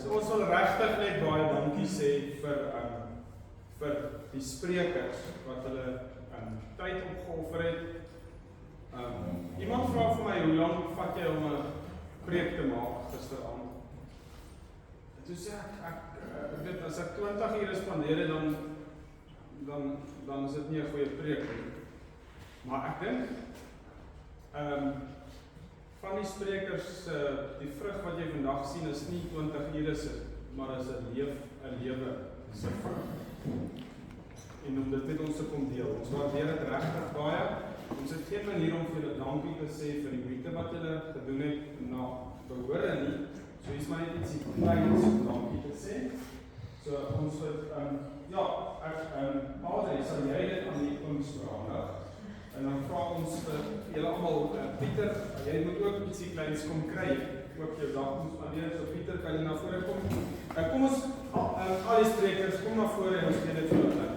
So ons wil regtig net baie dankie sê vir die sprekers wat hulle tyd opgeoffer het. Iemand vra vir my, hoe lank vat jy om 'n preek te maak gisteraand? Toe sê ek weet, as ek 20 ure spandeer het, dan is dit nie 'n goeie preek nie. Maar ek dink, van die sprekers, die vrug wat jy vandag sien, is nie 20 ure se, maar is 'n lewe se vrug. En om dit met ons te kom deel. Ons waardeer dit regtig baie. Ons het geen manier om vir julle dankie te sê vir die moeite wat julle gedoen het na behore nie. So is maar net ietsie kleins om dankie te sê. So ons het, Adrie, sal jy dit aan die ouens vra? En dan vra ons vir julle almal, Pieter, jy moet ook ietsie kleins kom kry, ook jou dag moet spandeer, so Pieter, kan jy na vore kom? Kom ons, al die sprekers, kom na vore en ons gee dit vir julle.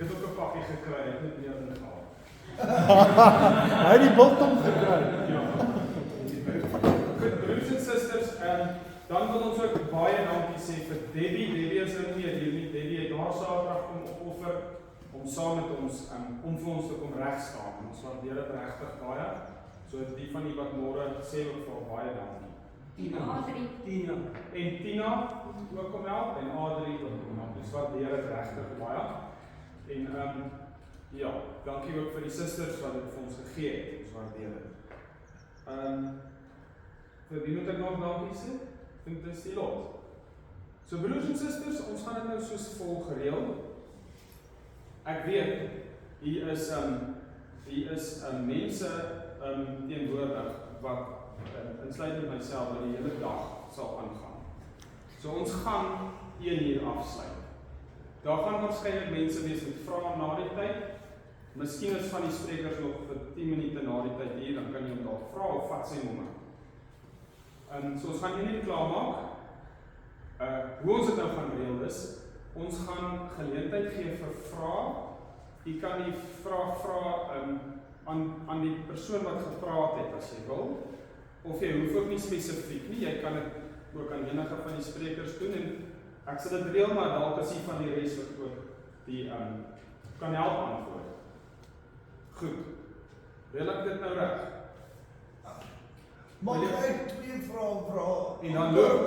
Ek het ook 'n pakkie gekry, ek het net meer ingehaal. Hy het die biltong gekry. Ja. Goed, broers en susters, dan wil ons ook baie dankie sê vir Debbie. Debbie is nou nie meer hier nie. Debbie het haar Saterdag kom opoffer om saam met ons om vir ons te kom regstaan. Ons waardeer dit regtig baie. So die van die wat môre sê ook vir baie dankie. Tina. En Tina ook kom help en Adrie ook kom help. Dis waardeer dit regtig baie. En dankie ook vir die susters wat dit vir ons gegee het. Ons waardeer dit. Vir wie moet ek nog dankie sê? Ek dink dit is die lot. So broers en susters, ons gaan dit nou soos volg gereël. Ek weet, hier is mense teenwoordig wat insluitend myself wat die hele dag sal aangaan. So ons gaan 1 uur afsluit. Daar gaan waarskynlik mense wees met vrae na die tyd. Miskien is van die sprekers nog vir 10 minute na die tyd hier, dan kan jy dalk vra of vat sy nommer. So ons gaan 1 uur klaar maak. Hoe ons dit nou gaan reël is, ons gaan geleentheid gee vir vrae. Jy kan die vraag vra aan die persoon wat gepraat het as jy wil. Of jy hoef ook nie spesifiek nie, jy kan dit ook aan enige van die sprekers doen en ek sal dit reël, maar dalk is die van die res wat ook die kan help antwoord. Goed. Wil ek dit nou reg? Mag ek 2 vrae vra? En dan loop.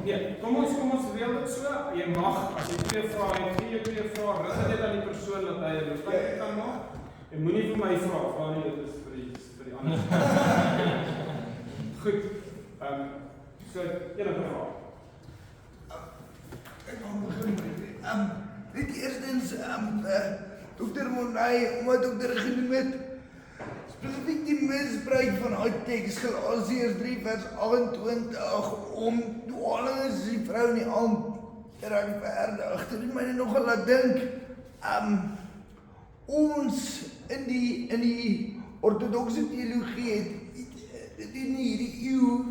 Nee, kom ons reël dit so. Jy mag, as jy 2 vrae het, gee jy 2 vrae, rig dit aan die persoon dat hy 'n besluit kan maak. En moenie vir my vra nie, dit is vir die ander. Goed. So, enige vraag. Ek gaan begin met eerstens, Dr. Monay, omdat Dr. genoem het, spesifiek die misbruik van daai teks, Galasiërs 3 vers 28, om dwaalings as die vrou in die hand te regverdig. Dit het my nogal laat dink, ons in die ortodokse teologie het in hierdie eeu,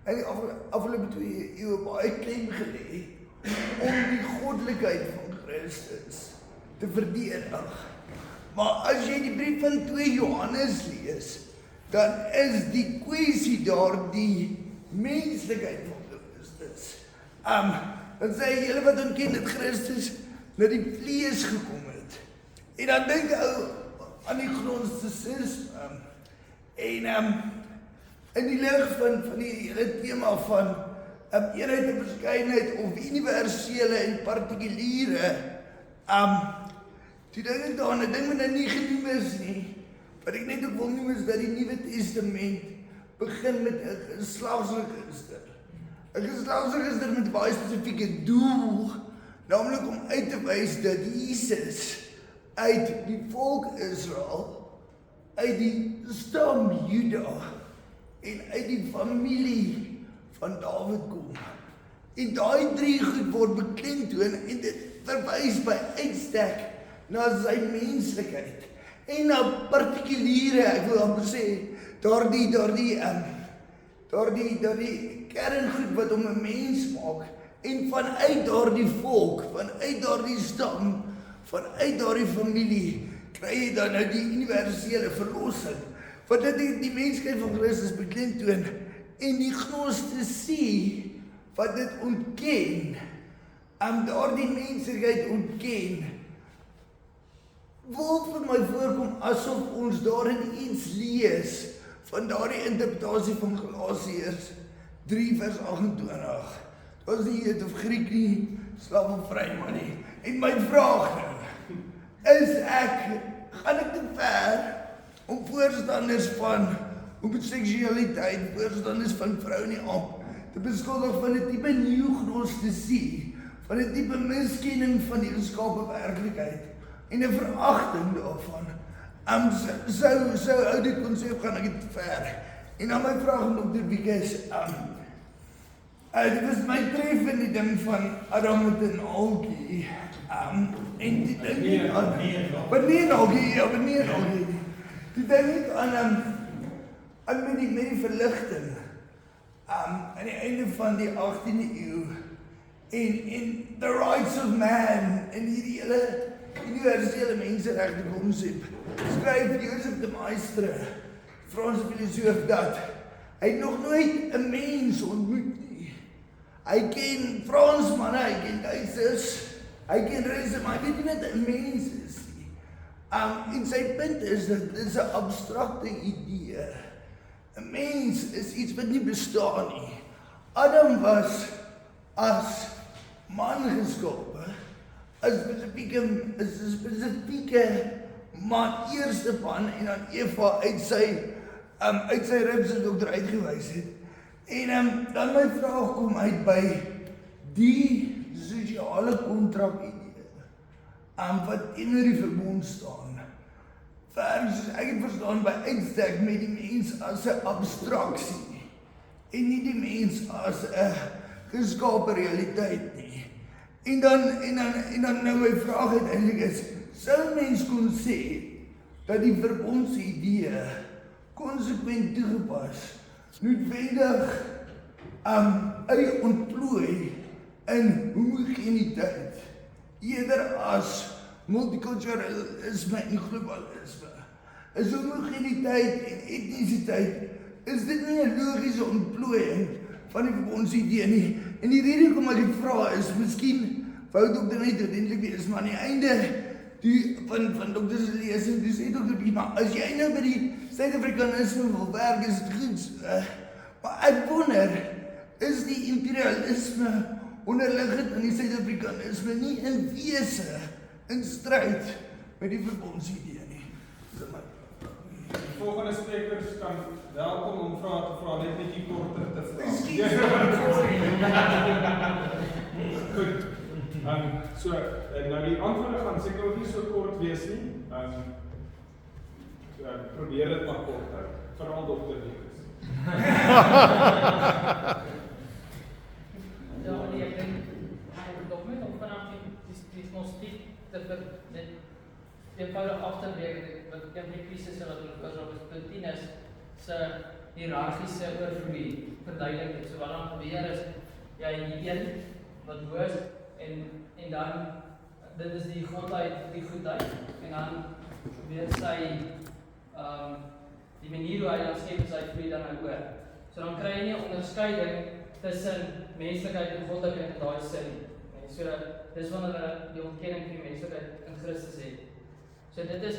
in die afgelope 2 eeue baie klem gelê om die goddelikheid van Christus te verdedig. Maar as jy die brief van 2 Johannes lees, dan is die kwessie daar die menslikheid van Christus. Dan sê hy, julle wat ontken dat Christus na die vlees gekom het. En dan dink ou aan die gnosticisme. En in die lig van die hele tema van eenheid en verskeidenheid of universele en partikuliere, die ding is daar, 'n ding wat nou nie genoem is nie, wat ek net ook wil noem is dat die Nuwe Testament begin met 'n geslagsregister. 'n Geslagsregister met 'n baie spesifieke doel, naamlik om uit te wys dat Jesus uit die volk Israel, uit die stam Juda en uit die familie van Dawid kom. En daai drie goed word beklemtoon en dit verwys by uitstek na sy menslikheid en na partikuliere, ek wil amper sê, daardie kerngoed wat hom 'n mens maak en vanuit daardie volk, vanuit daardie stam, vanuit daardie familie kry jy dan nou die universele verlossing wat dit die menslikheid van Christus beklemtoon en die gnostisie wat dit ontken, daardie menslikheid ontken, wil vir my voorkom asof ons daarin iets lees van daardie interpretasie van Galasiërs 3 vers 28. Dit was nie Jood of Griek nie, slaaf of vry man nie. En my vraag nou, gaan ek te ver om voorstanders van homoseksualiteit, voorstanders van vrou nie op, te beskuldig van 'n tipe neognostisie, van 'n tipe miskenning van die geskape werklikheid en 'n veragting daarvan. Sou uit die konsep gaan ek te ver. En dan my vraag aan Dr. Wiekes, dit was my treffende ding van Adam met 'n algie. En die ding nie aan wanneer algie. Die ding nie aan met die verligting. Aan die einde van die 18de eeu en the rights of man en hierdie hele universele menseregte konsep skryf Joseph de Maistre, Franse filosoof, dat hy nog nooit 'n mens ontmoet nie. Hy ken Fransmanne, hy ken Duitsers, hy ken Russe, maar hy weet nie wat 'n mens is nie. En sy punt is dat dit is 'n abstrakte idee. 'n Mens is iets wat nie bestaan nie. Adam was as man geskape, as 'n spesifieke man, eerste man, en dan Eva uit sy ribs wat dokter uitgewys het. En dan my vraag kom uit by die sosiale kontrak idee, wat teenoor die verbond staan. Soos ek het verstaan, by uitstek met die mens as 'n abstraksie en nie die mens as 'n geskape realiteit nie. En dan nou my vraag uiteindelik is, sou mens kon sê dat die verbondse idee konsekwent toegepas noodwendig ontplooi in homogeniteit eerder as multiculturalisme en globalisme. Is homogeniteit en etnisiteit, is dit nie 'n logiese ontplooiing van die verbondse idee nie? En die rede hoekom ek dit vra is, miskien wou dokter net uiteindelik wees, maar aan die einde van dokter se lesing, dis sê dokter Piet, maar as jy nou by die Suid-Afrikanisme wil werk, is dit goed. Maar ek wonder, is die imperialisme onderliggend aan die Suid-Afrikanisme nie in wese in stryd met die verbondse idee nie? Die volgende sprekers kan welkom om vrae te vra, net bietjie korter te vra. Goed. So, nou die antwoorde gaan seker ook nie so kort wees nie. Probeer dit maar kort hou, veral dokter Wiekes. Ja, ek dink die dokument om vanaf die diagnostiek te dit eenvoudig agterweeg wat die krisisse wat ons Plotinus se hiërargiese oorvloei verduidelik het. So wat dan gebeur is, jy een wat bo is en dan dit is die godheid, die goedheid en dan weer sy die manier hoe hy dan skep is, hy vloei dan nou oor. So dan kry jy nie 'n onderskeiding tussen menslikheid en godheid in daai sin. So dis wanneer die ontkenning van die menslikheid in Christus het. So dit is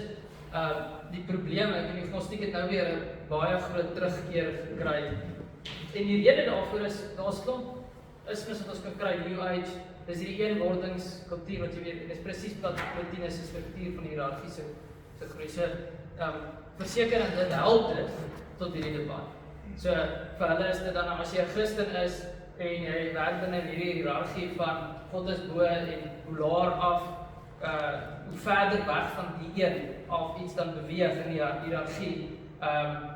die probleem, ek die gnostiek het nou weer 'n baie groot terugkeer gekry. En die rede daarvoor is, daar's klomp ismes wat ons kan kry, New Age, dis hierdie eenwordingskultuur wat jy weet, en dis presies wat Plotinus se struktuur van die hiërargiese groei. So verseker dat dit help dit tot hierdie debat. So vir hulle is dit dan as jy 'n Christen is en jy werk binne hierdie hiërargie van God is bo en hoe laer af hoe verder weg van die een af iets dan beweeg in die hiërargie,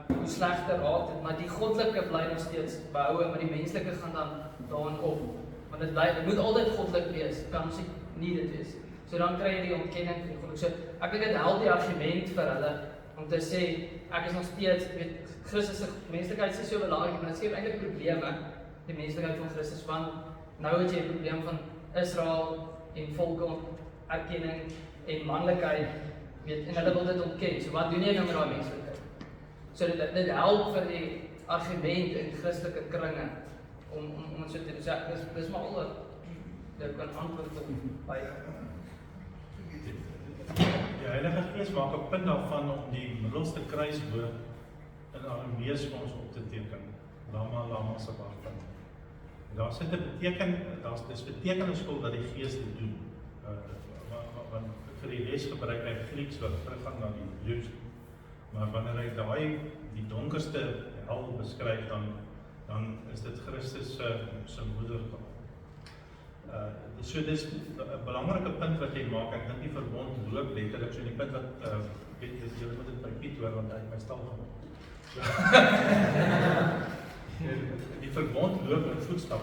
hoe slegter raak dit, maar die goddelike bly nog steeds behoue, maar die menslike gaan dan daarin op. Want dit moet altyd goddelik wees, kan ons nie dit wees. So dan kry jy die ontkenning van die goddelik. So ek dink dit help die argument vir hulle om te sê ek is nog steeds, weet Christus se menslikheid is so belangrik, maar dit skep eintlik probleme, die menslikheid van Christus, want nou het jy 'n probleem van Israel en volke erkenning en manlikheid, weet, en hulle wil dit ontken. So wat doen jy nou met daai menslikheid? So dit help vir die argument in Christelike kringe om so te sê, dis maar al dit kan antwoord op baie. Die Heilige Gees maak 'n punt daarvan om die middelste kruiswoord in Aramees vir ons op te teken. Lama se wagpunt. Daar sit 'n dis betekenisvol dat die Gees dit doen. Want vir die les gebruik hy Grieks wat teruggaan na die Hebreëus. Maar wanneer hy die donkerste hel beskryf, dan is dit Christus se moedertaal. So dis 'n belangrike punt wat jy maak. Ek dink die verbond loop letterlik, so die punt wat julle moet dit by Piet hoor, want hy het my stil gemaak. Die verbond loop in voetstap.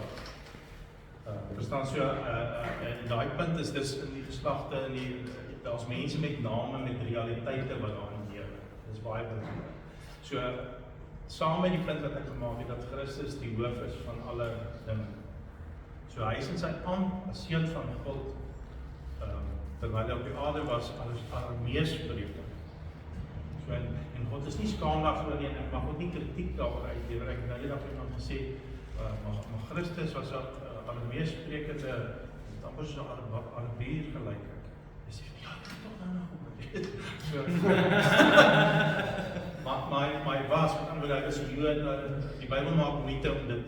Verstaan so, en daai punt is dis in die geslagte, daar's mense met name, met realiteite wat daarin lewe. Dis baie belangrik. So, saam met die punt wat ek gemaak het, dat Christus die hoof is van alle dinge. So hy is in sy ampt as seun van God, terwyl hy op die aarde was, as Aramees spreker. So, en God is nie skaam daarvoor nie, en ek mag ook nie kritiek daaroor uitlewer. Ek het nou eendag iemand gesê, maar Christus was Aramees sprekende, amper so Arabier gelyk. Hy sê, ja, ek het toch nou maar hy was, met ander woorde, hy is Jood, die Bybel maak moeite om dit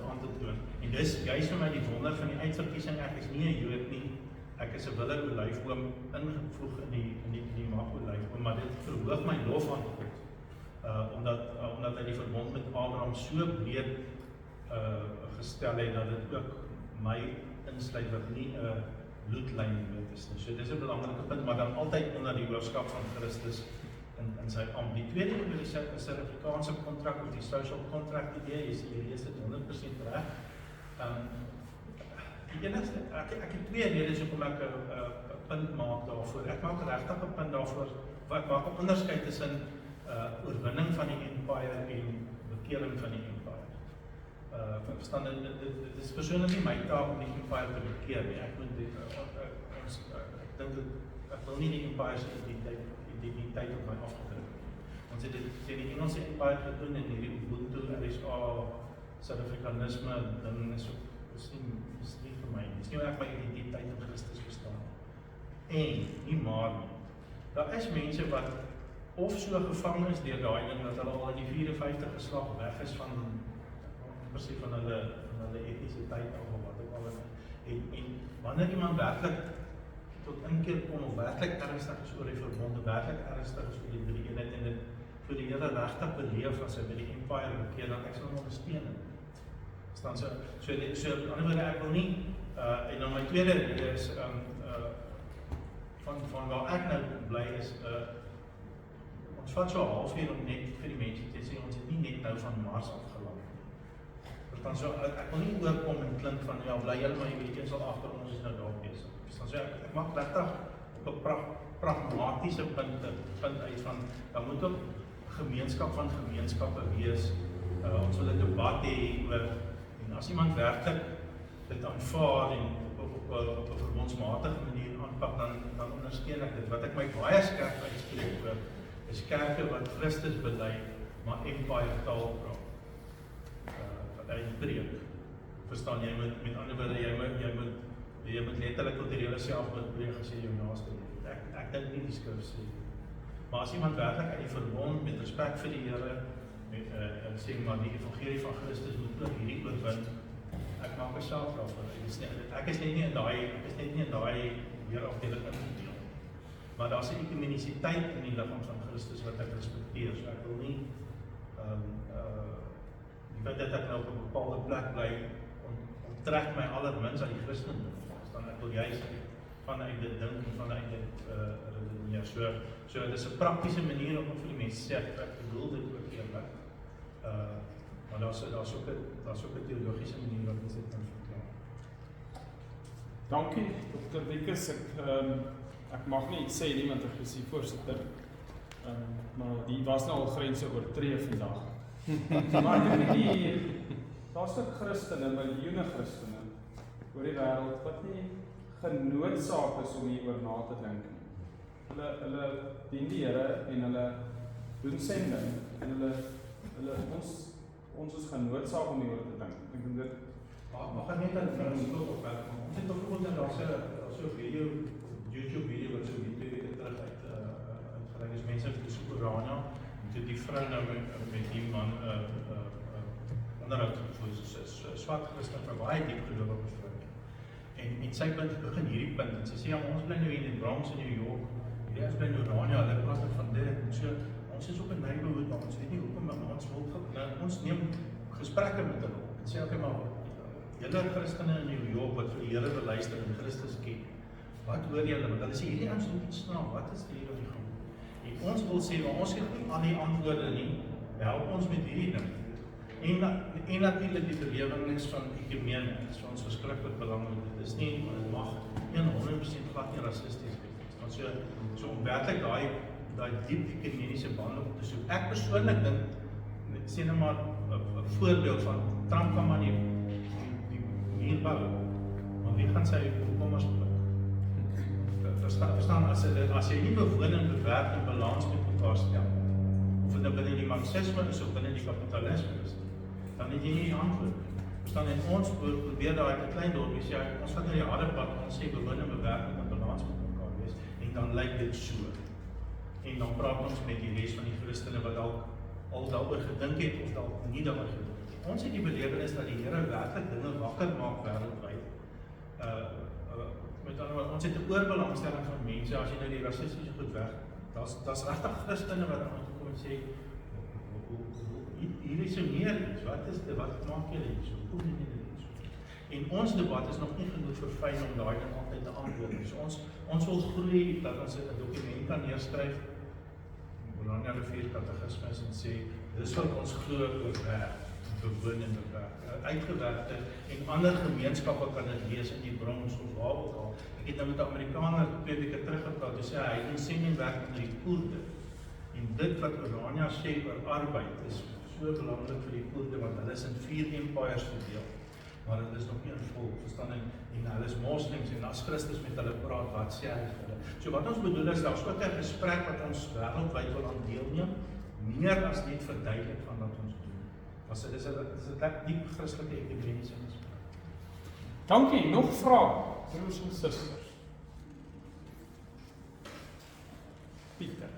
aan te toon. En dis juist vir my die wonder van die uitverkiesing, ek is nie 'n Jood nie, ek is 'n wille olyfoom ingevoeg in die mag olyfoom, maar dit verhoog my lof aan God, omdat hy die verbond met Abraham so breed gestel het, dat dit ook my insluit wat nie 'n bloedlyn is nie. So dis 'n belangrike punt, maar dan altyd onder die hoofskap van Christus in sy ampt. Die tweede oor die Suid-Afrikaanse kontrak of die social contract idee, jy lees dit 100% reg. Die enigste, ek het twee redes hoekom ek 'n punt maak daarvoor. Ek maak regtig 'n punt daarvoor, wat maak 'n onderskeid tussen oorwinning van die empire en bekering van die empire. Verstaan, dit is persoonlik nie my taak om die empire te bekeer nie. Ek dink ek wil nie die empire se identiteit op my afgedruk. Ons het dit teen die Engelse empire gedoen en hierdie Ubuntu, RSA, Suid-Afrikanisme ding is nie vir my nie. Dis nie waar ek my identiteit in Christus verstaan. En nie maar nie. Daar is mense wat of so gevang is deur daai ding dat hulle al in die 54 geslag weg is van presies van hulle etnisiteit of wat ook al. En wanneer iemand werklik tot inkeer kom of werklik ernstig is oor die verbond, werklik ernstig is oor die drie eenheid en dit vir die Here regtig beleef as hy by die empire bekeer, dan ek sal hom ondersteun. Staan so aan die ander ek wil nie en dan my tweede rede is van waar ek nou bly is ons vat so 'n halfuur om net vir die mense te sê ons het nie net nou van Mars afgeland. Dan so ek wil nie oorkom en klink van ja, bly julle maar jy weet eens al agter ons is nou daar besig. Dan so ek maak regtig op 'n pragmatiese punt uit van dan moet ook gemeenskap van gemeenskappe wees. Ons wil 'n debat hê oor en as iemand werklik dit aanvaar en op 'n verbondsmatige manier aanpak dan ondersteun ek dit. Wat ek my baie skerp uitspreek oor is kerke wat Christus bely maar empire taal praat. Preek. Verstaan jy met ander woorde jy moet letterlik tot die hele selfbeeld preek as jy jou naaste lief. Ek dink nie die skrif sê. Maar as iemand werklik uit die verbond met respek vir die Here sê maar die evangelie van Christus moet ook hierdie oorwin. Ek maak myself daarvoor. Ek is net nie in daai weer afdeling ingedeel. Maar daar's 'n ekumenisiteit in die liggaam van Christus wat ek respekteer. So ek wil nie feit dat ek nou op 'n bepaalde plek bly, onttrek my allermins aan die Christendom. Dan ek wil juist vanuit dit dink en vanuit dit redeneer. So dit is 'n praktiese manier om vir die mense sê, ek bedoel dit ook eerlik. Maar daar's ook 'n teologiese manier wat ons dit kan verklaar. Dankie, Dr. Wiekes. Ek mag nie iets sê nie, want ek is die voorsitter. Maar die was nou al grense oortree vandag. Maar daar's ook Christene, miljoene Christene oor die wêreld wat nie genoodsaak is om hieroor na te dink nie. Hulle dien die Here en hulle doen sending en ons is genoodsaak om hieroor te dink. Ek dink dit mag ek net aan verskoop opmerk. Ons het byvoorbeeld daar's so 'n video, YouTube video wat so 2 weke terug uitgereik is. Mense het besoek Urania en toe die vrou nou met die man onderhoud gevoer, so swart Christen vir baie diep gelowige vrou. En sy begin hierdie punt en sy sê, ja, ons bly nou in die Bronx in New York, ons bly in Urania, hulle praat van dit en so, ons is op 'n neighborhood, maar ons weet nie hoekom, maar ons neem gesprekke met hulle op en sê, okay, maar julle Christene in New York wat vir die Here beluister en Christus ken, wat hoor julle? Want hulle sê, hierdie ouens moet iets snaap, wat is hier op die grond? En ons wil sê, maar ons het nie al die antwoorde nie, help ons met hierdie ding. En natuurlik die belewenis van ekumene is vir ons verskriklik belangrik. Dit is nie, dit mag 100% glad nie rassisties wees. So om werklik daai diep ekumeniese bande op te soek. Ek persoonlik dink, sê nou maar 'n voorbeeld van Trump kan maar die muur bou, maar wie gaan sy opkommers pluk? Verstaan, as jy nie bewoon en bewerk en balans met mekaar stel, of dit nou binne die marxisme is of binne die kapitalisme is, dan het jy nie die antwoord. Verstaan, en ons probeer daai klein dorpie sê, ons gaan na die harde pad, ons sê bewoon en bewerk en balans met mekaar wees, en dan lyk dit so. En dan praat ons met die res van die Christene wat al daaroor gedink het of dalk nie daaroor gedink het. Ons het die belewenis dat die Here werklik dinge wakker maak wêreldwyd. Met ander woorde, ons het 'n oorbelangstelling van mense as jy nou die rassistiese goed weg. Daar's regtig Christene wat aan toe kom en sê hier is meer iets. Wat maak julle hier so? Hoe doen julle dit so? En ons debat is nog nie genoeg verfyn om daai ding altyd te antwoord. So ons wil groei dat ons 'n dokument kan neerskryf, Bologna Rivier Katekismes en sê dis wat ons glo oor werk, bewoon en bewerk. Uitgewerkte en ander gemeenskappe kan dit lees in die Bronx of waar ook al. Ek het nou met 'n Amerikaner 2 weke terug gepraat en sê hy doen sendingwerk onder die Koerde. En dit wat Urania sê oor arbeid is so belangrik vir die Koerde want hulle is in 4 empires verdeel. Maar hulle is nog nie in volk verstaan en hulle is moslems en as Christus met hulle praat, wat sê hy vir hulle? So wat ons bedoel is, daar's ook 'n gesprek wat ons wêreldwyd wil aan deelneem, meer as net verduidelik van wat ons doen. Dit is 'n diep Christelike ekumeniese gesprek. Dankie, nog vrae, broers en susters. Pieter.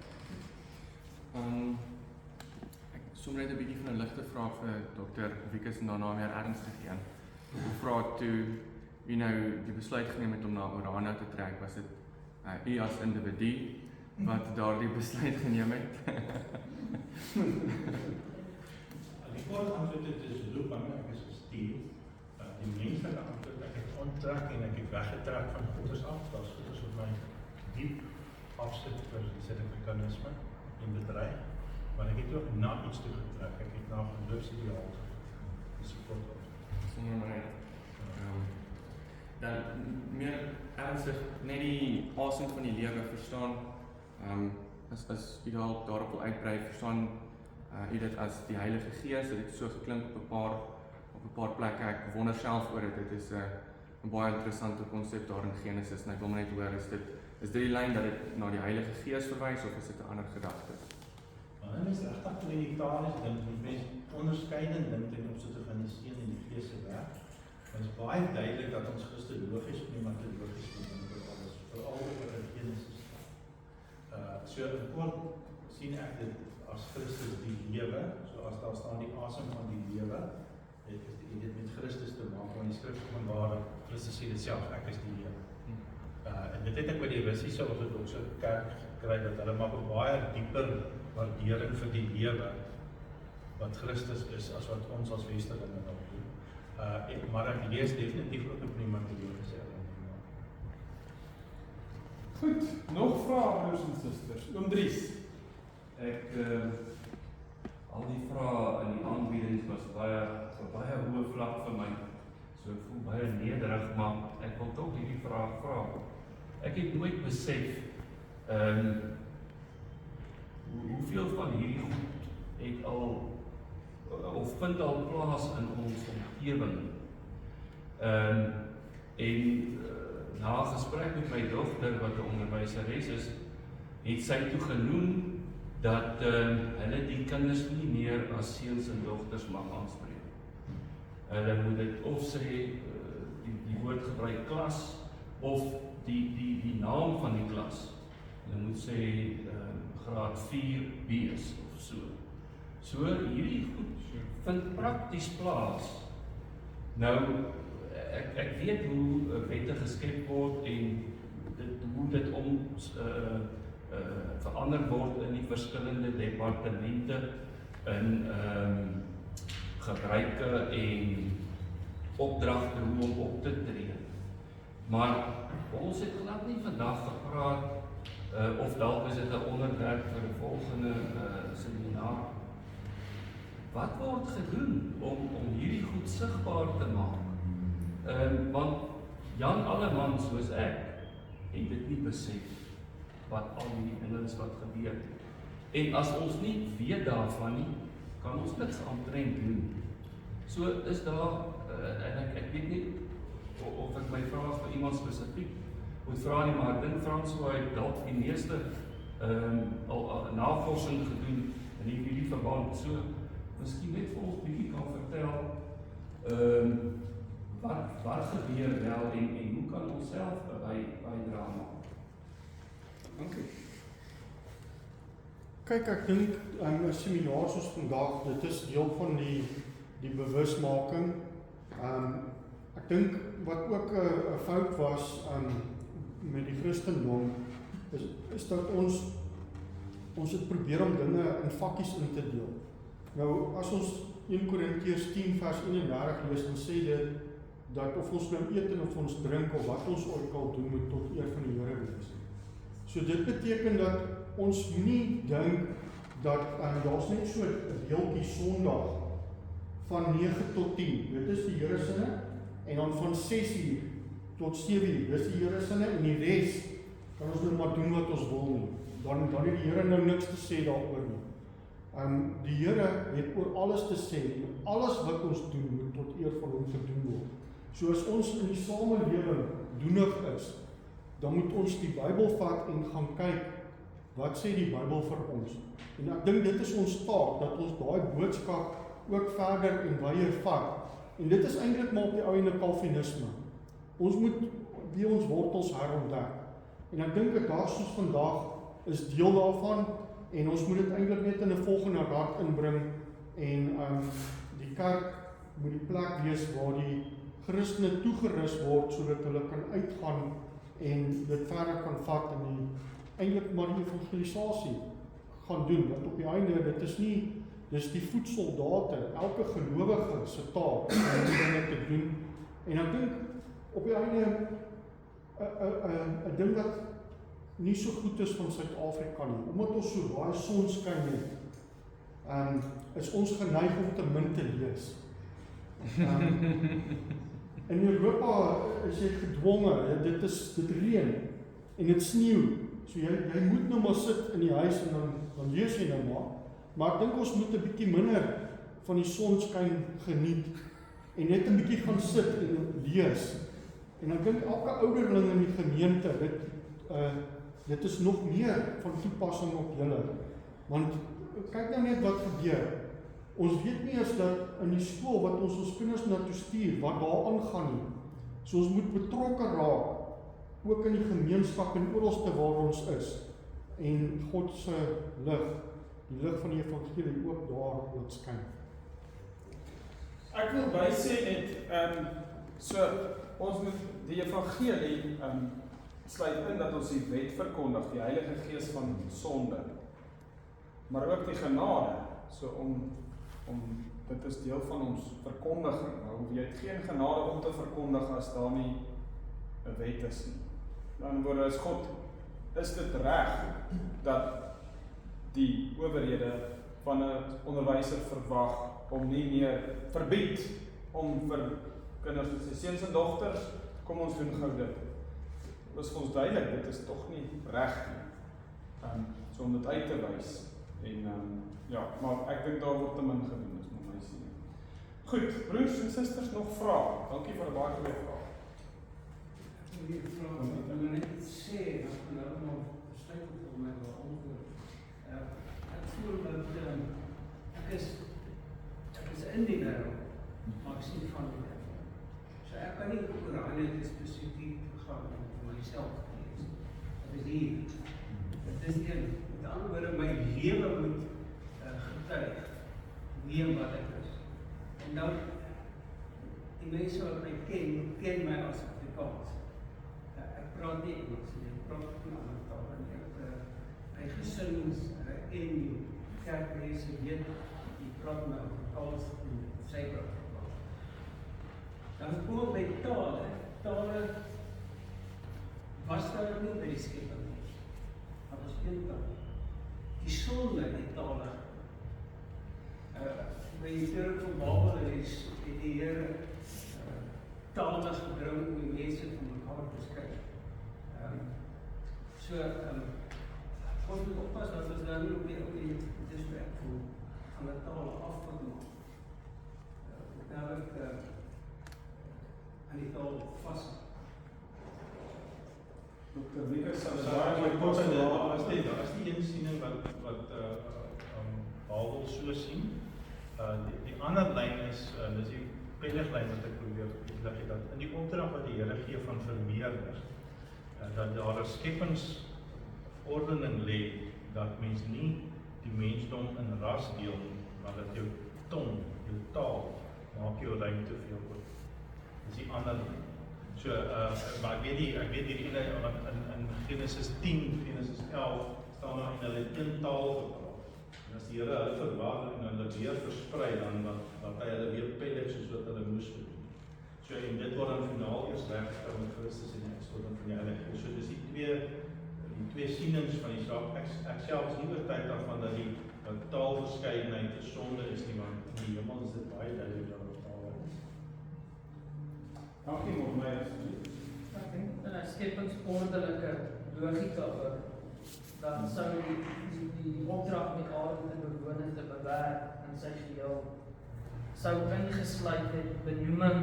Ek sommer net 'n bietjie van 'n ligte vraag vir Dr. Wiekes en daarna meer ernstig een. Ek vra toe u nou die besluit geneem het om na Urania te trek, was dit u as individu wat daardie besluit geneem het? Die kort antwoord is loop aan my, ek is gestuur. Die menslike antwoord, ek het onttrek en ek het weggetrek van goeders af. Dat is goeders op my diep afsit vir die Suid-Afrikanisme en bedreig. Maar ek het ook na iets toe getrek. Ek het na geloofsideaal support op. Sonder my. Dan meer ernstig, net die asem van die lewe verstaan, as u daarop wil uitbrei, verstaan u dit as die Heilige Gees, dit het so geklink op 'n paar plekke. Ek wonder self oor dit. Dit is 'n baie interessante konsep daar in Genesis en ek wil net hoor, is dit die lyn dat dit na die Heilige Gees verwys of is dit 'n ander gedagte? Dit is regtig trinitarisch dink, mens onderskeidend dink ten opsigte van die Seun en die Gees se werk. Dit is baie duidelik dat ons Christologies en pneumatologies dink oor alles, veral oor die Genesis. So in kort sien ek dit as Christus die lewe, soos daar staan die asem van die lewe, het dit met Christus te maak, want die skrif openbaar, Christus sê dit self, ek is die lewe. En dit het ek by die Russiese ortodokse kerk gekry, dat hulle maak 'n baie dieper waardering vir die lewe, wat Christus is as wat ons as Westerlinge nou doen. Maar ek lees definitief ook op die Matteus. Goed, nog vrae broers en susters. Oom Dries. Al die vrae in die aanbiedings was baie hoë vlak vir my. So ek voel baie nederig, maar ek wil tog hierdie vraag vra. Ek het nooit besef hoeveel van hierdie goed het al of vind al plaas in ons omgewing. Na 'n gesprek met my dogter wat 'n onderwyseres is, het sy toe genoem dat hulle die kinders nie meer as seuns en dogters mag aanspreek. Hulle moet dit of sê die woord gebruik klas of die naam van die klas. Hulle moet sê graad 4B is of so. So hierdie goed vind prakties plaas. Nou ek weet hoe wette geskep word en hoe dit verander word in die verskillende departemente in gebruike en opdragte hoe om op te tree. Maar ons het glad nie vandag gepraat of dalk is dit 'n onderwerp vir 'n volgende seminar. Wat word gedoen om hierdie goed sigbaar te maak? Want Jan Alleman soos ek het dit nie besef wat al die dinge is wat gebeur. En as ons nie weet daarvan nie, kan ons niks aantrent doen. So is daar, en ek weet nie of ek my vraag vir iemand spesifiek moet vra nie, maar ek dink François het dalk die meeste al navorsing gedoen in hierdie verband. So, miskien net vir ons bietjie kan vertel wat gebeur wel en hoe kan ons self bydra maak? Dankie. Kyk, ek dink 'n seminar soos vandag, dit is deel van die bewusmaking. Ek dink wat ook 'n fout was met die Christendom is dat ons het probeer om dinge in vakkies in te deel. Nou as ons 1 Korintiërs 10 vers 31 lees, dan sê dit dat of ons nou eet en of ons drink of wat ons ook al doen moet tot eer van die Here wees. So dit beteken dat ons nie dink dat daar's net so 'n deeltjie Sondag van 9 tot 10. Dit is die Here se en dan van 6:00 tot 7:00. Dis die Here se en die res kan ons nou maar doen wat ons wil nie. Dan het die Here nou niks te sê daaroor nie. Die Here het oor alles te sê en alles wat ons doen moet tot eer van hom gedoen word. So as ons in die samelewing doenig is, dan moet ons die Bybel vat en gaan kyk wat sê die Bybel vir ons. En ek dink dit is ons taak dat ons daai boodskap ook verder en wyer vat. En dit is eintlik maar op die ou en Calvinisme. Ons moet weer ons wortels herontdek. En ek dink dat daar soos vandag is deel daarvan en ons moet dit eintlik net in 'n volgende rad inbring en die kerk moet die plek wees waar die Christene toegerus word sodat hulle kan uitgaan en dit verder kan vat en eintlik maar die evangelisasie gaan doen. Want op die einde, dit is nie, dis die voetsoldate, elke gelowige se taak om die dinge te doen. En ek dink op die einde 'n ding wat nie so goed is van Suid-Afrika nie, omdat ons so baie sonskyn het, is ons geneig om te min te lees. In Europa is jy gedwonge, dit reën en dit sneeu, so jy moet nou maar sit in die huis en dan lees jy nou maar ek dink ons moet 'n bietjie minder van die sonskyn geniet en net 'n bietjie gaan sit en lees. En ek dink elke ouderling in die gemeente, dit is nog meer van toepassing op julle, want kyk nou net wat gebeur. Ons weet nie eens dat in die skool wat ons kinders na toe stuur, wat daar aangaan nie. So ons moet betrokke raak, ook in die gemeenskap en oralste waar ons is. En God se lig, die lig van die evangelie ook daar laat skyn. Ek wil bysê net, so ons moet die evangelie sluit in dat ons die wet verkondig, die Heilige Gees van sonde, maar ook die genade, so om dit is deel van ons verkondiging, maar jy het geen genade om te verkondig as daar nie 'n wet is nie. Dan word as God, is dit reg dat die owerhede van 'n onderwyser verwag om nie meer verbied om vir kinders en sy seuns en dogters, kom ons doen gou dit. Dit is vir ons duidelik, dit is tog nie reg nie. So om dit uit te wys. En ja, maar ek dink daar word te min gedoen, is my siening. Goed, broers en susters, nog vrae? Dankie vir 'n baie goeie vraag. Ik wil net iets zeggen, dat ik nou nog verschrikkelijk voor mij wil antwoorden. Ik voel dat ik is in die wereld, maar ik zie van die wereld. Dus ik kan niet over een specifiek gaan voor mijzelf lezen. Dat is hier. Het is een. Met andere woorden, mijn leven moet getuigen. Wie wat ik is. En nou, die mensen wat mij kennen mij als Afrikaans. Ik praat nie Engels nie, ek praat in ander tale en my gesins en die kerkmense weet, die praat my Afrikaans en sy praat Afrikaans. Dan kom ek by tale was daar nie by die skepping nie. Dat was een taal. Die sonde die tale. By die deur van Babel het die Here tale gebring om die mense van mekaar te skei. Ons moet oppas dat ons daar nie op die disrespect voel van die taal af te maak. Dadelijk aan die taal vast. Dr. Wiekers, as die insiening wat Babel so sien, die ander lyn is, dis die pelliglyn wat ek probeer lig, dat in die opdrag wat die Here gee van vermeerder, dat daar 'n skepingsordening lê, dat mens nie die mensdom in ras deel nie, maar dat jou tong, jou taal, maak jou ruimte vir jou oop. Dis die ander lyn. So, maar ek weet die ene, in Genesis 10, Genesis 11, staan daar en hulle het een taal gepraat. En as die Here hulle verwag en hulle weer versprei, dan hy hulle weer pellet soos wat hulle moes doen. So, en dit word dan finaal eers reggestel met Christus en die uitstorting van die Heilige Gees. So, dis die twee sienings van die saak. Ek self is nie oortuig daarvan dat die taalverskeidenheid 'n sonde is nie, want in die hemel is dit baie duidelik dat daar taal is. Dankie nog my asseblief. Ek dink in 'n skepingsordelike logika ook, dan sou die opdrag met aarde te bewoon en te bewerk in sy geheel sou ingesluit het benoeming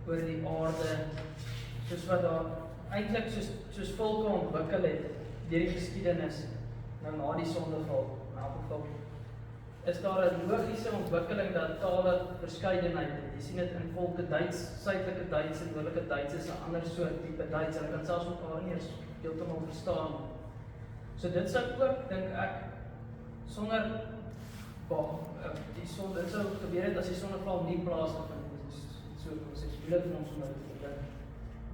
oor die aarde, soos wat daar eintlik soos volke ontwikkel het deur die geskiedenis, nou na die sondeval, in elk geval, is daar 'n logiese ontwikkeling dat tale verskeidenheid het. Jy sien dit in volke Duits, suidelike Duits en noordelike Duits is 'n ander soort tipe Duits, hulle kan selfs mekaar nie eens heeltemal verstaan. So dit sou ook, dink ek, sonder die sonde, dit sou gebeur het as die sondeval nie plaasgevind het. So ons is moeilik vir ons om dit te dink.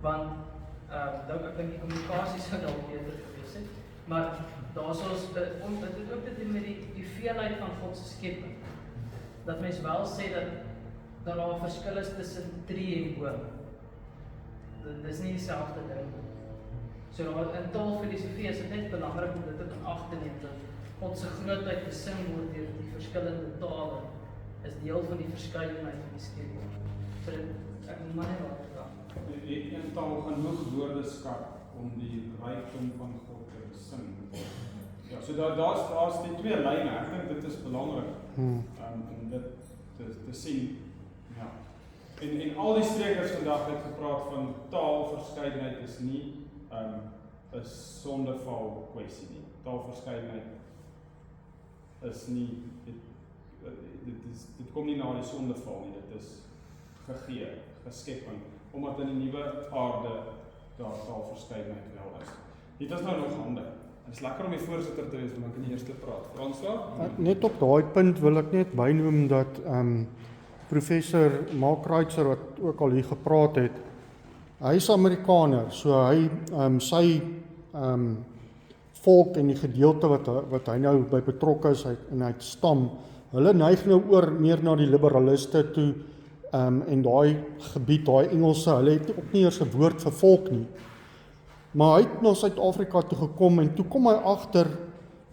Want ek dink die kommunikasie sou dalk beter gewees het. Maar daar's ons dit het ook te doen met die veelheid van God se skepping. Dat mens wel sê dat daar 'n verskil is tussen tree en boom. Dit is nie dieselfde ding nie. So in taalfilosofie is dit net belangrik om dit in ag te neem dat God se grootheid besing word deur die verskillende tale is deel van die verskeidenheid van die skepping. So ek moet maar net daar. Het een taal genoeg woordeskat om die rykdom van God te besing? Ja, so daar's die twee lyne. Ek dink dit is belangrik om dit te sien. Ja. En al die sprekers vandag het gepraat van taalverskeidenheid is nie 'n sondeval kwessie nie. Taalverskeidenheid is nie dit kom nie na die sondeval nie. Dit is gegee, geskepping, omdat in die nuwe aarde daar taalverskeidenheid wel is. Dit is nou nog hande. Dit is lekker om die voorsitter te wees, want dan kan jy eers praat. François? Net op daai punt wil ek net bynoem dat professor Mark Kreitzer wat ook al hier gepraat het, hy is Amerikaner, so hy sy volk en die gedeelte wat hy nou by betrokke is en hy het stam, Hulle neig nou oor meer na die liberaliste toe, en daai gebied, daai Engelse, hulle het ook nie eers 'n woord vir volk nie. Maar hy het na Suid-Afrika toe gekom en toe kom hy agter,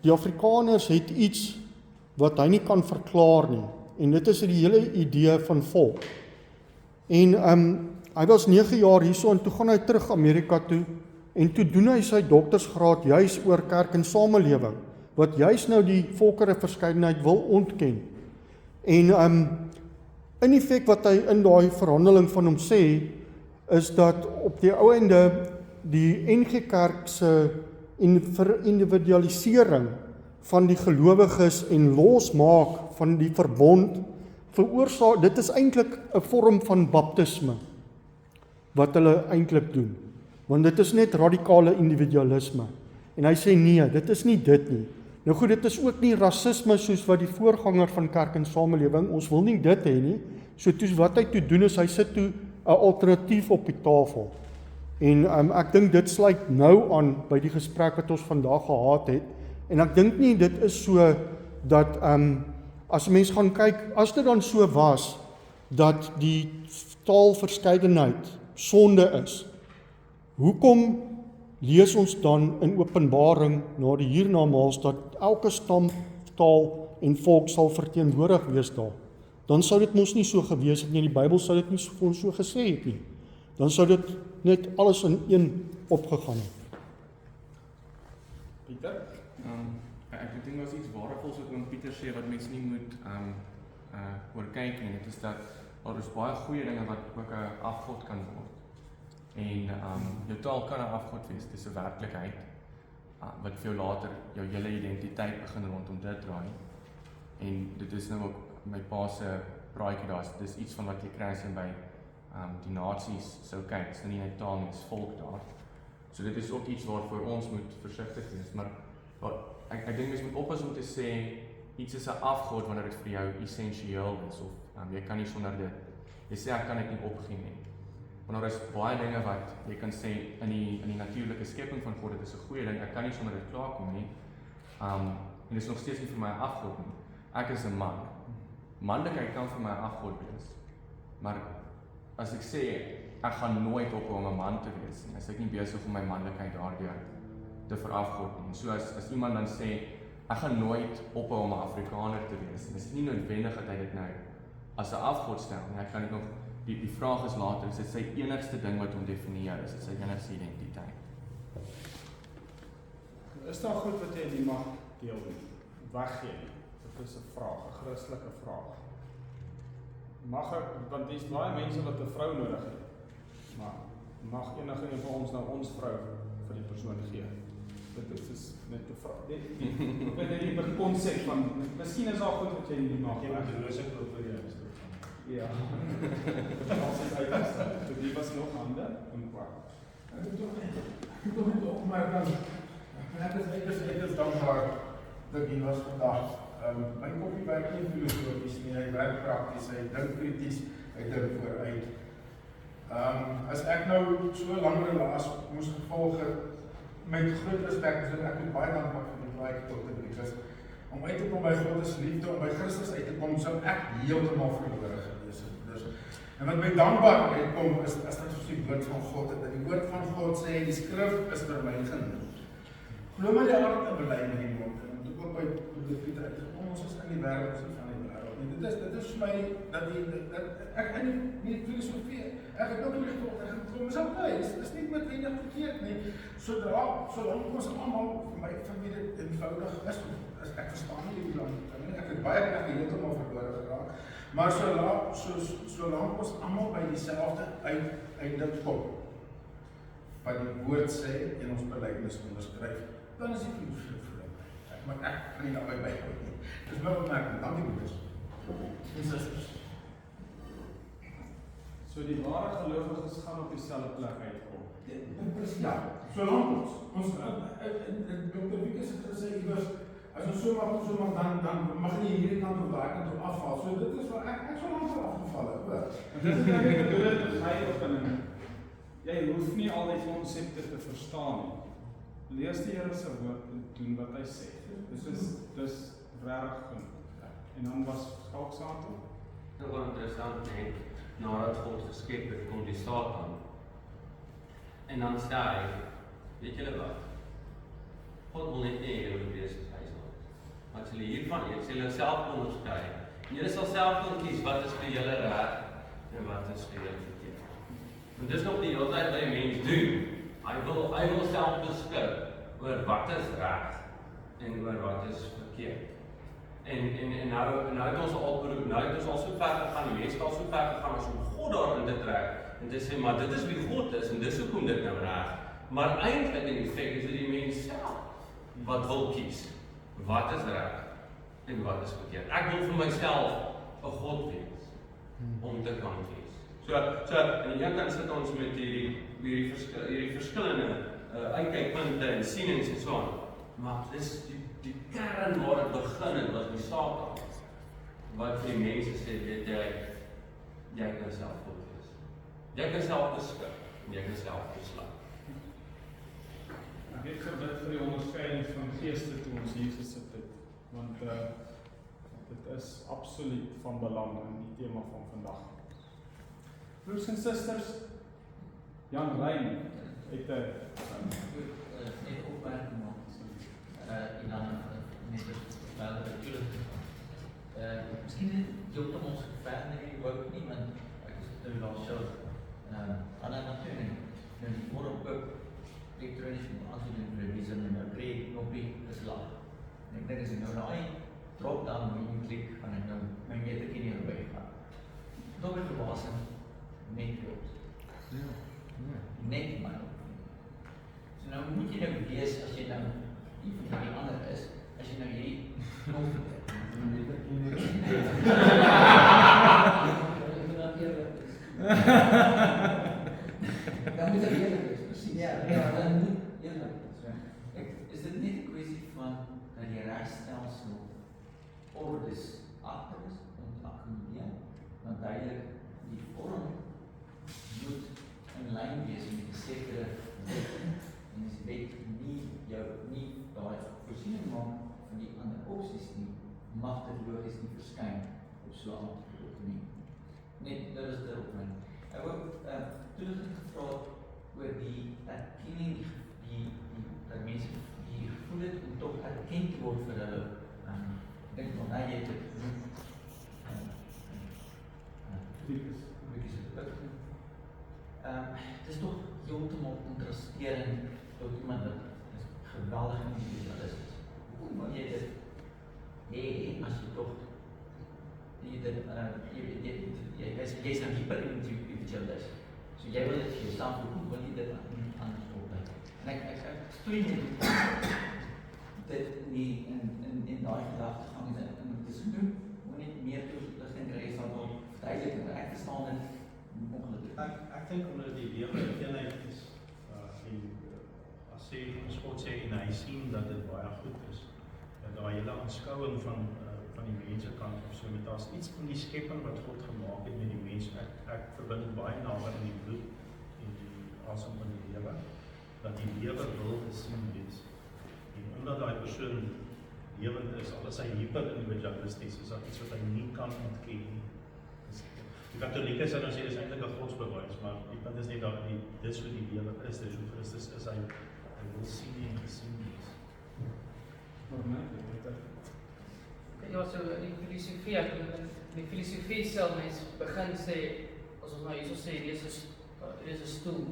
die Afrikaners het iets wat hy nie kan verklaar nie. En dit is die hele idee van volk. En hy was 9 jaar hierso en toe gaan hy terug Amerika toe en toe doen hy sy doktorsgraad juis oor kerk en samelewing, wat juis nou die volkereverskeidenheid wil ontken. En in die feit wat hy in daai verhandeling van hom sê, is dat op die ou einde die NG Kerk se verindividualisering van die gelowiges en losmaak van die verbond veroorsaak, dit is eintlik 'n vorm van baptisme wat hulle eintlik doen, want dit is net radikale individualisme. En hy sê nee, dit is nie dit nie. Nou goed, dit is ook nie rasisme soos wat die voorganger van kerk en samelewing, ons wil nie dit hê nie. So toe wat hy toe doen is, hy sit toe 'n alternatief op die tafel. En ek dink dit sluit nou aan by die gesprek wat ons vandag gehad het. En ek dink nie dit is so dat as mens gaan kyk, as dit dan so was dat die taalverskeidenheid sonde is, hoekom lees ons dan in Openbaring na die hiernamaals dat elke stam, taal en volk sal verteenwoordig wees daar? Dan sou dit mos nie so gewees het nie, die Bybel sou dit nie so gesê het nie. Dan sou dit net alles in een opgegaan het. Pieter? Ek dink daar's iets waardevols wat oom Pieter sê wat mense nie moet oorkyk nie. Dit is dat daar is baie goeie dinge wat ook 'n afgod kan word. En jou taal kan 'n afgod wees, dit is 'n werklikheid wat vir jou later jou hele identiteit begin rondom dit draai. En dit is nou ook my pa se praatjie daar, dis iets van wat jy kry as jy by die nasies sou kyk, dis nie net taal nie, dis volk daar. So dit is ook iets waarvoor ons moet versigtig wees, maar ek dink mens moet oppas om te sê iets is 'n afgod wanneer dit vir jou essensieel is of jy kan nie sonder dit. Jy sê ek kan dit nie opgee nie. Want daar is baie dinge wat jy kan sê in die natuurlike skepping van God, dit is 'n goeie ding, ek kan nie sonder dit klaarkom nie. En dit is nog steeds nie vir my 'n afgod nie. Ek is 'n man. Manlikheid kan vir my 'n afgod wees. Maar as ek sê ek gaan nooit ophou om 'n man te wees nie, as ek nie besig om my manlikheid daardeur te verafgod nie. So as iemand dan sê ek gaan nooit ophou om 'n Afrikaner te wees, dis nie noodwendig dat hy dit nou as 'n afgod stel nie. Ek kan dit nog die vraag is later, is dit sy enigste ding wat hom definieer, is dit sy enigste identiteit? Is daar goed wat jy nie mag deel nie, weggee nie? Dit is 'n vraag, 'n Christelike vraag. Mag ek, want dis baie mense wat 'n vrou nodig het, maar mag enige een van ons nou ons vrou vir die persoon gee? Dit is net 'n vraag. Ek weet nie die konsep van, miskien is daar goed wat jy nie mag Jy moet los ek wil vir jou is. Ja. Als het uitgestel. So die was nog hande en kwak. Ek het toch net opmerk dan, ek is dankbaar dat hier was vandag. My koppie werk nie filosofies nie, hy werk prakties, hy dink krities, hy dink vooruit. As ek nou so lang relaas moes gevolg het, met groot respect is ek moet baie dankbaar vir die praatjie Dr. Driekus, om uit te kom by God is liefde, om by Christus uit te kom, sou ek heeltemal verloren gewees het. En wat my dankbaar uitkom is dit soos die woord van God, dat die woord van God sê, die skrif is vir my genoeg. Glo my die hart en bely my die mond, en toe ook by Pieter uitgekom, ons is in die wêreld, ons is van die wêreld. En dit is vir my, dat ek in die filosofie, ek het ook nie gevolg, ek het gekom, is oké, is nie noodwendig verkeerd nie, solang ons allemaal, vir my familie dit eenvoudig is, ek verstaan nie die lang, ek het baie reg heeltemal verloren geraak, maar solang ons allemaal by dieselfde uitdruk kom, wat die woord sê en ons belydenis onderskryf, dan is die filosofie vir my. Maar ek kan nie daarby bykom nie. Dis my opmerking, dankie broers. En susters. So die ware gelowiges gaan op dieselfde plek uitkom. Ja, solang ons Dr. Wiekes het gesê, as ons so mag, dan mag nie hierdie kant of daai kant op afval. So dit is wat ek so lang afgeval het, hoor. En dit is wat ek bedoel het met my opening. Jy hoef nie al die konsepte te verstaan nie. Lees die Here se woord en doen wat hy sê. Dis regtig genoeg. En dan was Skalksaad. Nou wat interessant, nee, nadat God geskep het, kom die Satan. En dan sê hy, weet julle wat? God wil net nie hê julle moet wees soos hy sal wees. Maar as julle hiervan eet, sal julle self onderskei. En julle sal self kan kies wat is vir julle reg en wat is vir julle verkeerd. En dis nog die hele tyd wat die mens doen. Hy wil self beskik oor wat is reg en oor wat is verkeerd. En nou het ons al beroep, nou het ons al so ver gegaan, die mense het al so ver gegaan as om God daarin te trek en te sê, maar dit is wie God is en dis hoekom dit nou reg. Maar eintlik in die feit is dit die mens self wat wil kies. Wat is reg en wat is verkeerd. Ek wil vir myself 'n God wees om te kan kies. So aan die een kant sit ons met hierdie verskillende uitkykpunte en sienings en so aan. Maar dis die kern waar dit begin het, was die Satan. Wat vir die mense sê, weet jy kan self God wees. Jy kan self beskik en jy kan self besluit. Ek het gebid vir die onderskeiding van geeste toe ons Jesus sit het, want dit is absoluut van belang in die tema van vandag. Broers en susters, Jan Rein het 'n net opmerking maak. En dan net verder natuurlijk. Misschien hielp het ons verder ook niet, want ik is natuurlijk al zo. Aan de natuurlijk, die vorm ook elektronisch moet aanzien voor deze nummer 3 knopje geslag. En ik denk als ik nou naar een drop down menu klik, kan ik nou mijn metertje niet erbij gaan. Dat wordt verbazen, net klopt. Net maar. So nou moet jy nou wees as jy nou die van die ander is, as jy nou hierdie knop dan moet jy eerlik wees, presies. Ja, dan moet eerlik wees. Is dit net 'n kwessie van dat die regstelsel ordes agter is om te akkumuleer, want duidelik die vorm moet in lyn wees met 'n sekere wet. En as die wet nie daai voorsiening maak van die ander opsies nie, mag dit logies nie verskyn op so 'n dokument. Net, dit is dit op my. Ek ook toelichting gevra oor die erkenning, dat mense die gevoel het om toch erkend te word vir hulle, ek dink van jy het dit genoem, het is toch heeltemal contrasterend tot iemand wat geweldig individualist is. Hoe moet jy dit hê as jy toch jy is nou hyper-individualist. So jy wil dit vir jouself doen, wil jy dit anders opbou. En ek steun dit nie in daai gedagtegang en dit is doen, moet net meer toelichting kry van hom verduidelik en ek verstaan dit ongelukkig. Ek dink omdat die lewe eenheid is, as God sê en hy sien dat dit baie goed is, dat daai hele aanskouing van die mensekant of so, met daar's iets in die skepping wat God gemaak het met die mens, ek verbind dit baie naby in die bloed en die asem van die lewe, dat die lewe wil gesien wees. En omdat daai persoon lewend is, al is hy hyper-individualisties, is dat iets wat hy nie kan ontken nie. Die katholieke sal nou sê, dis eintlik 'n godsbewys, maar die punt is net dat dit is hoe die lewe is, dis hoe Christus is, hy wil sien en gesien wees. Ja, so die filosofie sal mens begin sê, as ons nou hierso sê, hier is 'n stoel.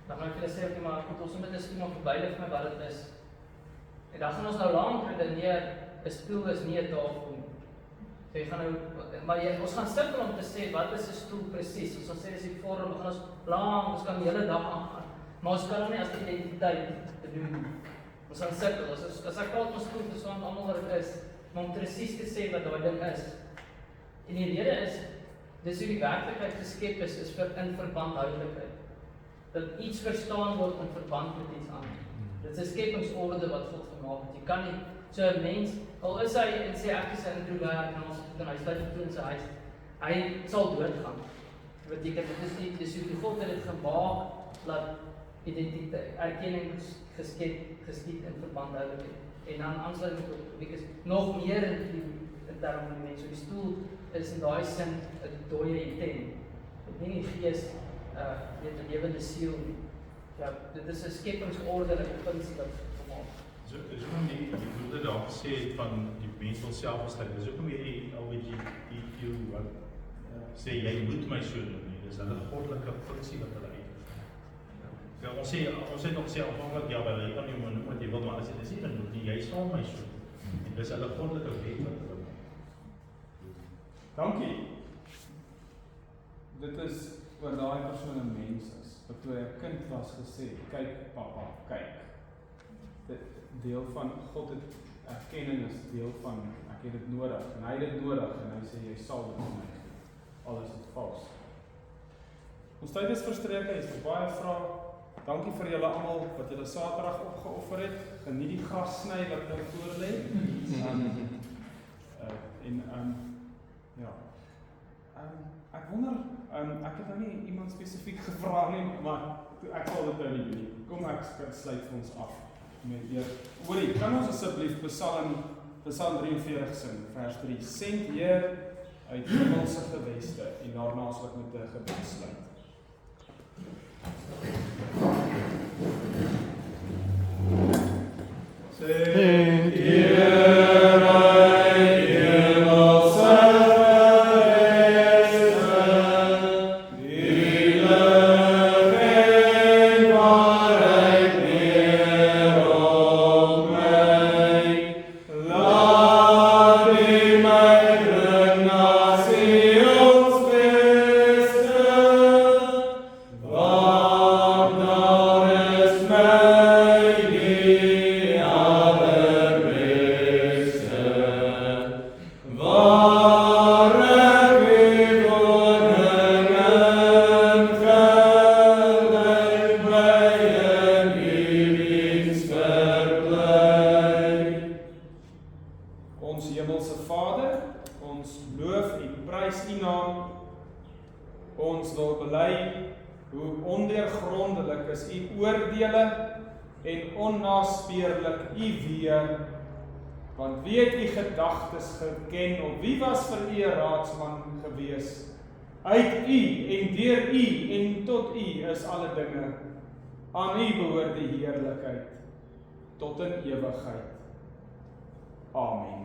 Dan gaan ek vir sê, okay, maar goed, ons moet net iemand verduidelik vir my wat dit is. En dan gaan ons nou lank redeneer, 'n stoel is nie 'n tafel nie. So jy gaan nou, maar ons gaan sukkel om te sê, wat is 'n stoel presies? Ons gaan sê, dis die vorm, gaan ons lank, ons kan die hele dag aangaan. Maar ons kan hom nie as identiteit doen. Ons gaan sukkel, as ek praat van stoel, dis van almal wat dit is, maar om presies te sê wat daai ding is. En die rede is, dis hoe die werklikheid geskep is vir in verbandhoudelikheid. Dat iets verstaan word in verband met iets anders. Dit is 'n skepingsorde wat God gemaak het. Jy kan nie, so 'n mens, al is hy en sê ek is 'n introvert en ons het hy sluit toe in sy huis, hy sal doodgaan. Dit beteken dit is hoe God het dit gemaak dat identiteit, erkenning geskied in verbandhoudelikheid. En dan aansluit met nog meer term van die mens. So die stoel is in daai sin 'n dooie item. Dit nie die gees, weet 'n lewende siel nie. Ja, dit is 'n skepingsorde, 'n funksie wat gemaak. So hoekom die broeder daar gesê het van die mens wil self besluit. Dis hoekom hierdie LGBTQ wat sê jy moet my so doen nie. Dis hulle goddelike funksie wat hulle uitvoer. Ja, ons het nog gesê aanvanklik ja, wel jy kan nie maar noem wat jy wil, maar as jy dit nie dan doen nie, jy sal my so doen. En dis hulle goddelike wet wat hulle maak. Dankie. Dit is oor daai persoon 'n mens is. Wat toe hy 'n kind was gesê, kyk pappa, kyk. Dit deel van God het erkenning is deel van ek het dit nodig en hy het dit nodig en hy sê jy sal dit vir my gee. Alles is vals. Ons tyd is verstreke, is er baie vrae. Dankie vir julle almal wat julle Saterdag opgeoffer het. Geniet die gassny wat nou voor lê. Ek wonder, ek het nou nie iemand spesifiek gevra nie, maar ek sal dit nou nie doen nie. Kom ek sluit vir ons af met eer. Hoorie, kan ons asseblief Psalm 43 sing, vers 3. Send Heer uit hemelse geweste en daarna sal ek met 'n gebed sluit. Send Heer uit hemelse want wie het u gedagtes geken, of wie was vir u 'n raadsman gewees? Uit u en deur u en tot u is alle dinge. Aan u behoort die heerlikheid tot in ewigheid. Amen.